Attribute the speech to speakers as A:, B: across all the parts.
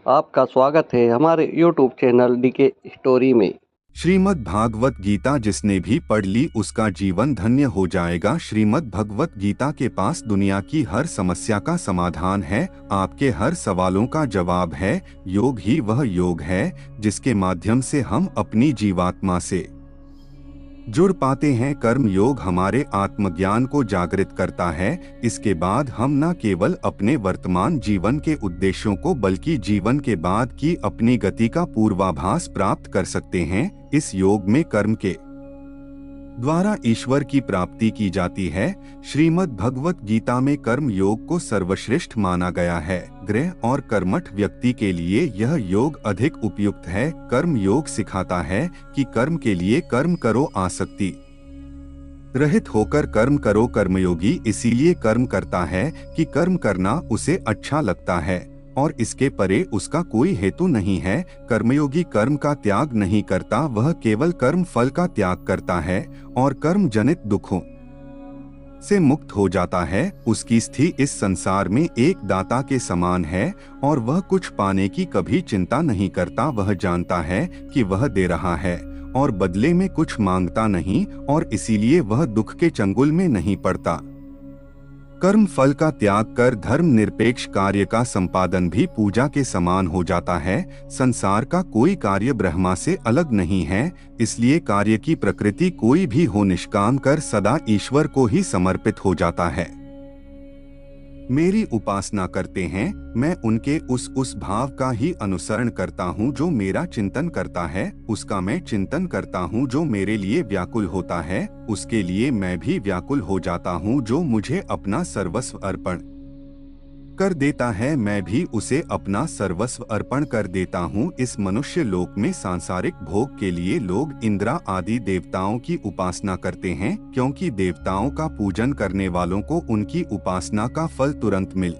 A: आपका स्वागत है हमारे यूट्यूब चैनल डीके स्टोरी में।
B: श्रीमद् भागवत गीता जिसने भी पढ़ ली उसका जीवन धन्य हो जाएगा। श्रीमद् भगवत गीता के पास दुनिया की हर समस्या का समाधान है, आपके हर सवालों का जवाब है। योग ही वह योग है जिसके माध्यम से हम अपनी जीवात्मा से जुड़ पाते हैं। कर्म योग हमारे आत्मज्ञान को जागृत करता है। इसके बाद हम न केवल अपने वर्तमान जीवन के उद्देश्यों को बल्कि जीवन के बाद की अपनी गति का पूर्वाभास प्राप्त कर सकते हैं। इस योग में कर्म के द्वारा ईश्वर की प्राप्ति की जाती है। श्रीमद् भगवत गीता में कर्म योग को सर्वश्रेष्ठ माना गया है। गृह और कर्मठ व्यक्ति के लिए यह योग अधिक उपयुक्त है। कर्म योग सिखाता है कि कर्म के लिए कर्म करो, आसक्ति रहित होकर कर्म करो। कर्मयोगी इसीलिए कर्म करता है कि कर्म करना उसे अच्छा लगता है और इसके परे उसका कोई हेतु नहीं है। कर्मयोगी कर्म का त्याग नहीं करता, वह केवल कर्म फल का त्याग करता है और कर्म जनित दुखों से मुक्त हो जाता है। उसकी स्थिति इस संसार में एक दाता के समान है और वह कुछ पाने की कभी चिंता नहीं करता। वह जानता है कि वह दे रहा है और बदले में कुछ मांगता नहीं और इसीलिए वह दुख के चंगुल में नहीं पड़ता। कर्म फल का त्याग कर धर्म निरपेक्ष कार्य का संपादन भी पूजा के समान हो जाता है। संसार का कोई कार्य ब्रह्मा से अलग नहीं है, इसलिए कार्य की प्रकृति कोई भी हो निष्काम कर सदा ईश्वर को ही समर्पित हो जाता है। मेरी उपासना करते हैं, मैं उनके उस भाव का ही अनुसरण करता हूँ जो मेरा चिंतन करता है। उसका मैं चिंतन करता हूँ जो मेरे लिए व्याकुल होता है, उसके लिए मैं भी व्याकुल हो जाता हूँ। जो मुझे अपना सर्वस्व अर्पण कर देता है, मैं भी उसे अपना सर्वस्व अर्पण कर देता हूँ। इस मनुष्य लोक में सांसारिक भोग के लिए लोग इंद्र आदि देवताओं की उपासना करते हैं, क्योंकि देवताओं का पूजन करने वालों को उनकी उपासना का फल तुरंत मिल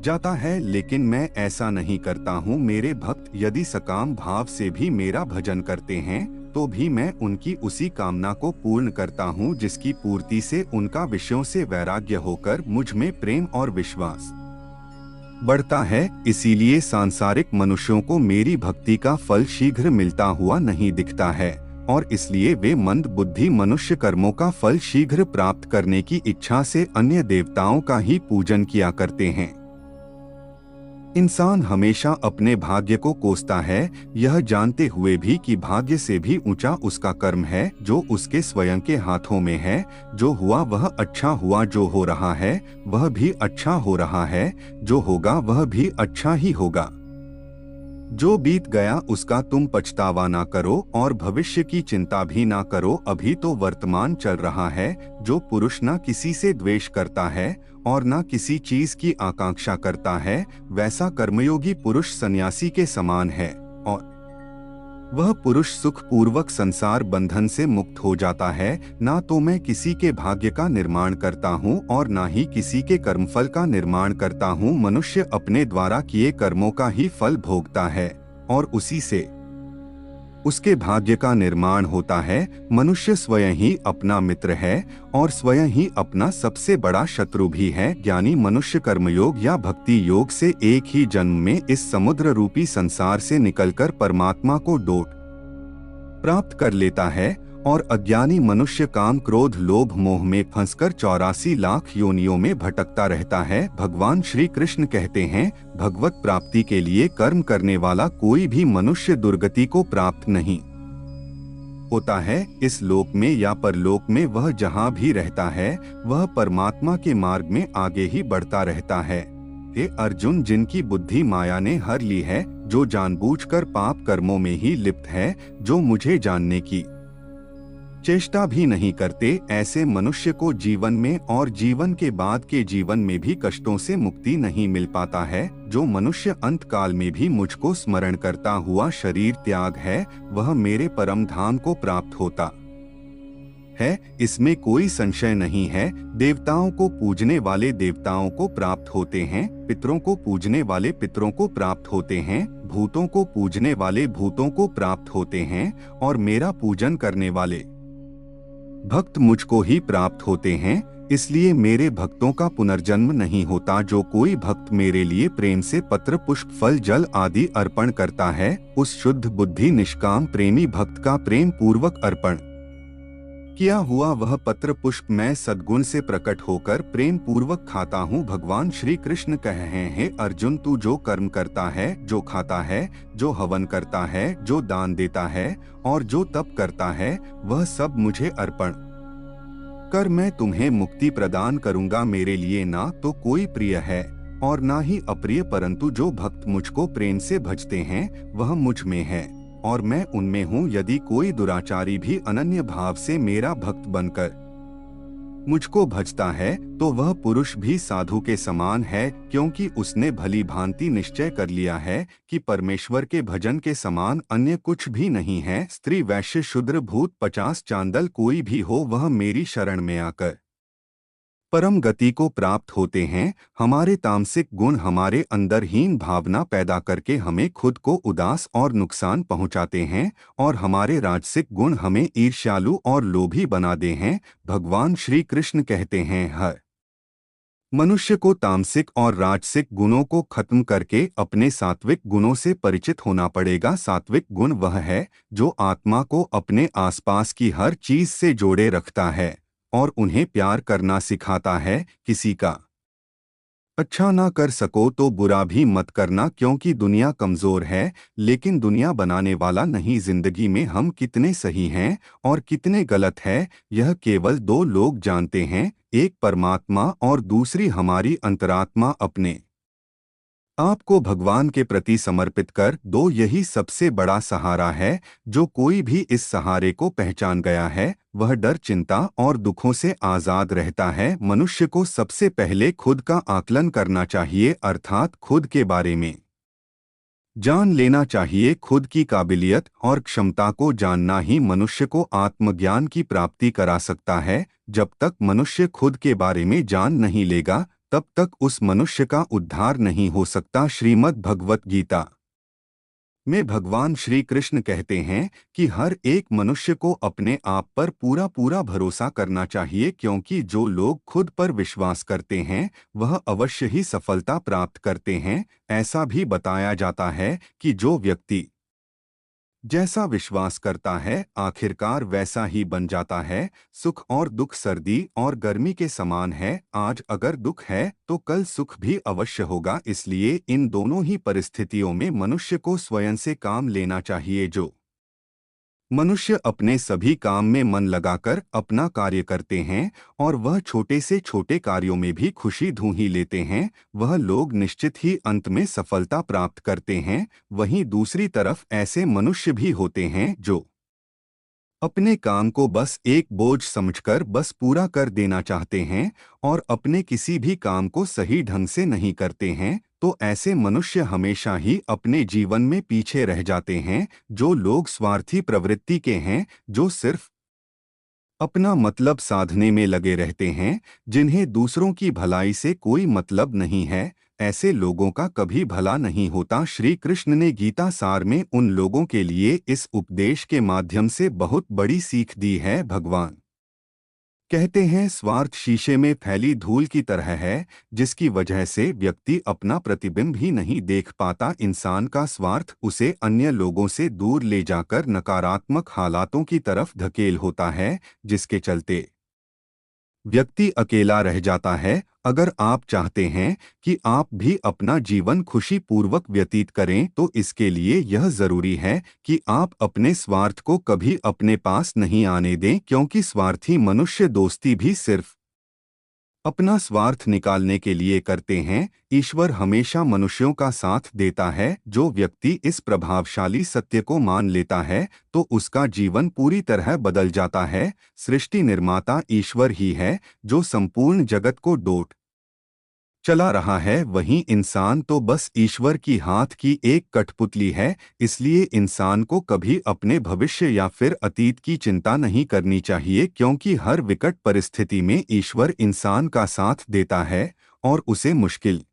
B: जाता है। लेकिन मैं ऐसा नहीं करता हूँ। मेरे भक्त यदि सकाम भाव से भी मेरा भजन करते हैं तो भी मैं उनकी उसी कामना को पूर्ण करता हूँ जिसकी पूर्ति से उनका विषयों से वैराग्य होकर मुझ में प्रेम और विश्वास बढ़ता है। इसीलिए सांसारिक मनुष्यों को मेरी भक्ति का फल शीघ्र मिलता हुआ नहीं दिखता है और इसलिए वे मंद बुद्धि मनुष्य कर्मों का फल शीघ्र प्राप्त करने की इच्छा से अन्य देवताओं का ही पूजन किया करते हैं। इंसान हमेशा अपने भाग्य को कोसता है, यह जानते हुए भी कि भाग्य से भी ऊंचा उसका कर्म है जो उसके स्वयं के हाथों में है। जो हुआ वह अच्छा हुआ, जो हो रहा है वह भी अच्छा हो रहा है, जो होगा वह भी अच्छा ही होगा। जो बीत गया उसका तुम पछतावा ना करो और भविष्य की चिंता भी ना करो, अभी तो वर्तमान चल रहा है। जो पुरुष ना किसी से द्वेष करता है और ना किसी चीज की आकांक्षा करता है, वैसा कर्मयोगी पुरुष सन्यासी के समान है और वह पुरुष सुख पूर्वक संसार बंधन से मुक्त हो जाता है। ना तो मैं किसी के भाग्य का निर्माण करता हूँ और ना ही किसी के कर्मफल का निर्माण करता हूँ। मनुष्य अपने द्वारा किए कर्मों का ही फल भोगता है और उसी से उसके भाग्य का निर्माण होता है। मनुष्य स्वयं ही अपना मित्र है और स्वयं ही अपना सबसे बड़ा शत्रु भी है। ज्ञानी मनुष्य कर्मयोग या भक्ति योग से एक ही जन्म में इस समुद्र रूपी संसार से निकलकर परमात्मा को डोट प्राप्त कर लेता है और अज्ञानी मनुष्य काम क्रोध लोभ मोह में फंसकर 84 लाख योनियों में भटकता रहता है। भगवान श्री कृष्ण कहते हैं, भगवत प्राप्ति के लिए कर्म करने वाला कोई भी मनुष्य दुर्गति को प्राप्त नहीं होता है। इस लोक में या परलोक में वह जहाँ भी रहता है वह परमात्मा के मार्ग में आगे ही बढ़ता रहता है। हे अर्जुन, जिनकी बुद्धि माया ने हर ली है, जो जानबूझकर पाप कर्मों में ही लिप्त है, जो मुझे जानने की चेष्टा भी नहीं करते, ऐसे मनुष्य को जीवन में और जीवन के बाद के जीवन में भी कष्टों से मुक्ति नहीं मिल पाता है। जो मनुष्य अंत काल में भी मुझको स्मरण करता हुआ शरीर त्याग है, वह मेरे परम धाम को प्राप्त होता है, इसमें कोई संशय नहीं है। देवताओं को पूजने वाले देवताओं को प्राप्त होते हैं, पितरों को पूजने वाले पितरों को प्राप्त होते हैं, भूतों को पूजने वाले भूतों को प्राप्त होते हैं और मेरा पूजन करने वाले भक्त मुझको ही प्राप्त होते हैं। इसलिए मेरे भक्तों का पुनर्जन्म नहीं होता। जो कोई भक्त मेरे लिए प्रेम से पत्र, पुष्प, फल, जल आदि अर्पण करता है, उस शुद्ध बुद्धि निष्काम प्रेमी भक्त का प्रेम पूर्वक अर्पण किया हुआ वह पत्र पुष्प मैं सद्गुण से प्रकट होकर प्रेम पूर्वक खाता हूँ। भगवान श्री कृष्ण कह रहे हैं, अर्जुन तू जो कर्म करता है, जो खाता है, जो हवन करता है, जो दान देता है और जो तप करता है, वह सब मुझे अर्पण कर मैं तुम्हें मुक्ति प्रदान करूंगा। मेरे लिए ना तो कोई प्रिय है और ना ही अप्रिय, परंतु जो भक्त मुझको प्रेम से भजते हैं वह मुझ में है और मैं उनमें हूँ। यदि कोई दुराचारी भी अनन्य भाव से मेरा भक्त बनकर मुझको भजता है तो वह पुरुष भी साधु के समान है, क्योंकि उसने भली भांति निश्चय कर लिया है कि परमेश्वर के भजन के समान अन्य कुछ भी नहीं है। स्त्री, वैश्य, शूद्र, भूत, 50 चांदल कोई भी हो, वह मेरी शरण में आकर परम गति को प्राप्त होते हैं। हमारे तामसिक गुण हमारे अंदर हीन भावना पैदा करके हमें खुद को उदास और नुकसान पहुंचाते हैं और हमारे राजसिक गुण हमें ईर्ष्यालु और लोभी बनाते हैं। भगवान श्री कृष्ण कहते हैं, हर मनुष्य को तामसिक और राजसिक गुणों को खत्म करके अपने सात्विक गुणों से परिचित होना पड़ेगा। सात्विक गुण वह है जो आत्मा को अपने आसपास की हर चीज से जोड़े रखता है और उन्हें प्यार करना सिखाता है। किसी का अच्छा ना कर सको तो बुरा भी मत करना, क्योंकि दुनिया कमजोर है लेकिन दुनिया बनाने वाला नहीं। जिंदगी में हम कितने सही हैं और कितने गलत है, यह केवल दो लोग जानते हैं, एक परमात्मा और दूसरी हमारी अंतरात्मा। अपने आपको भगवान के प्रति समर्पित कर दो, यही सबसे बड़ा सहारा है। जो कोई भी इस सहारे को पहचान गया है वह डर, चिंता और दुखों से आजाद रहता है। मनुष्य को सबसे पहले खुद का आकलन करना चाहिए, अर्थात खुद के बारे में जान लेना चाहिए। खुद की काबिलियत और क्षमता को जानना ही मनुष्य को आत्मज्ञान की प्राप्ति करा सकता है। जब तक मनुष्य खुद के बारे में जान नहीं लेगा तब तक उस मनुष्य का उद्धार नहीं हो सकता। श्रीमद् भगवत गीता में भगवान श्री कृष्ण कहते हैं कि हर एक मनुष्य को अपने आप पर पूरा पूरा भरोसा करना चाहिए, क्योंकि जो लोग खुद पर विश्वास करते हैं वह अवश्य ही सफलता प्राप्त करते हैं। ऐसा भी बताया जाता है कि जो व्यक्ति जैसा विश्वास करता है आखिरकार वैसा ही बन जाता है। सुख और दुख सर्दी और गर्मी के समान है, आज अगर दुख है तो कल सुख भी अवश्य होगा। इसलिए इन दोनों ही परिस्थितियों में मनुष्य को स्वयं से काम लेना चाहिए। जो मनुष्य अपने सभी काम में मन लगाकर अपना कार्य करते हैं और वह छोटे से छोटे कार्यों में भी खुशी ढूंढ लेते हैं, वह लोग निश्चित ही अंत में सफलता प्राप्त करते हैं। वहीं दूसरी तरफ ऐसे मनुष्य भी होते हैं जो अपने काम को बस एक बोझ समझकर बस पूरा कर देना चाहते हैं और अपने किसी भी काम को सही ढंग से नहीं करते हैं, तो ऐसे मनुष्य हमेशा ही अपने जीवन में पीछे रह जाते हैं। जो लोग स्वार्थी प्रवृत्ति के हैं, जो सिर्फ अपना मतलब साधने में लगे रहते हैं, जिन्हें दूसरों की भलाई से कोई मतलब नहीं है, ऐसे लोगों का कभी भला नहीं होता। श्री कृष्ण ने गीता सार में उन लोगों के लिए इस उपदेश के माध्यम से बहुत बड़ी सीख दी है। भगवान कहते हैं, स्वार्थ शीशे में फैली धूल की तरह है, जिसकी वजह से व्यक्ति अपना प्रतिबिंब ही नहीं देख पाता। इंसान का स्वार्थ उसे अन्य लोगों से दूर ले जाकर नकारात्मक हालातों की तरफ धकेल होता है, जिसके चलते व्यक्ति अकेला रह जाता है। अगर आप चाहते हैं कि आप भी अपना जीवन खुशी पूर्वक व्यतीत करें तो इसके लिए यह जरूरी है कि आप अपने स्वार्थ को कभी अपने पास नहीं आने दें, क्योंकि स्वार्थी मनुष्य दोस्ती भी सिर्फ अपना स्वार्थ निकालने के लिए करते हैं। ईश्वर हमेशा मनुष्यों का साथ देता है। जो व्यक्ति इस प्रभावशाली सत्य को मान लेता है तो उसका जीवन पूरी तरह बदल जाता है। सृष्टि निर्माता ईश्वर ही है जो संपूर्ण जगत को डोट चला रहा है, वहीं इंसान तो बस ईश्वर की हाथ की एक कठपुतली है। इसलिए इंसान को कभी अपने भविष्य या फिर अतीत की चिंता नहीं करनी चाहिए, क्योंकि हर विकट परिस्थिति में ईश्वर इंसान का साथ देता है और उसे मुश्किल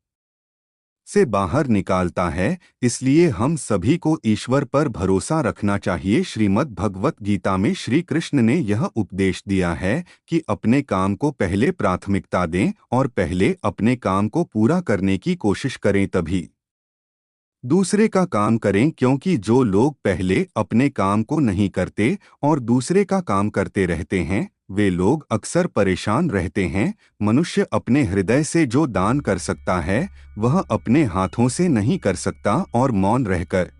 B: से बाहर निकालता है। इसलिए हम सभी को ईश्वर पर भरोसा रखना चाहिए। श्रीमद् भगवत गीता में श्री कृष्ण ने यह उपदेश दिया है कि अपने काम को पहले प्राथमिकता दें और पहले अपने काम को पूरा करने की कोशिश करें, तभी दूसरे का काम करें। क्योंकि जो लोग पहले अपने काम को नहीं करते और दूसरे का काम करते रहते हैं, वे लोग अक्सर परेशान रहते हैं। मनुष्य अपने हृदय से जो दान कर सकता है वह अपने हाथों से नहीं कर सकता और मौन रहकर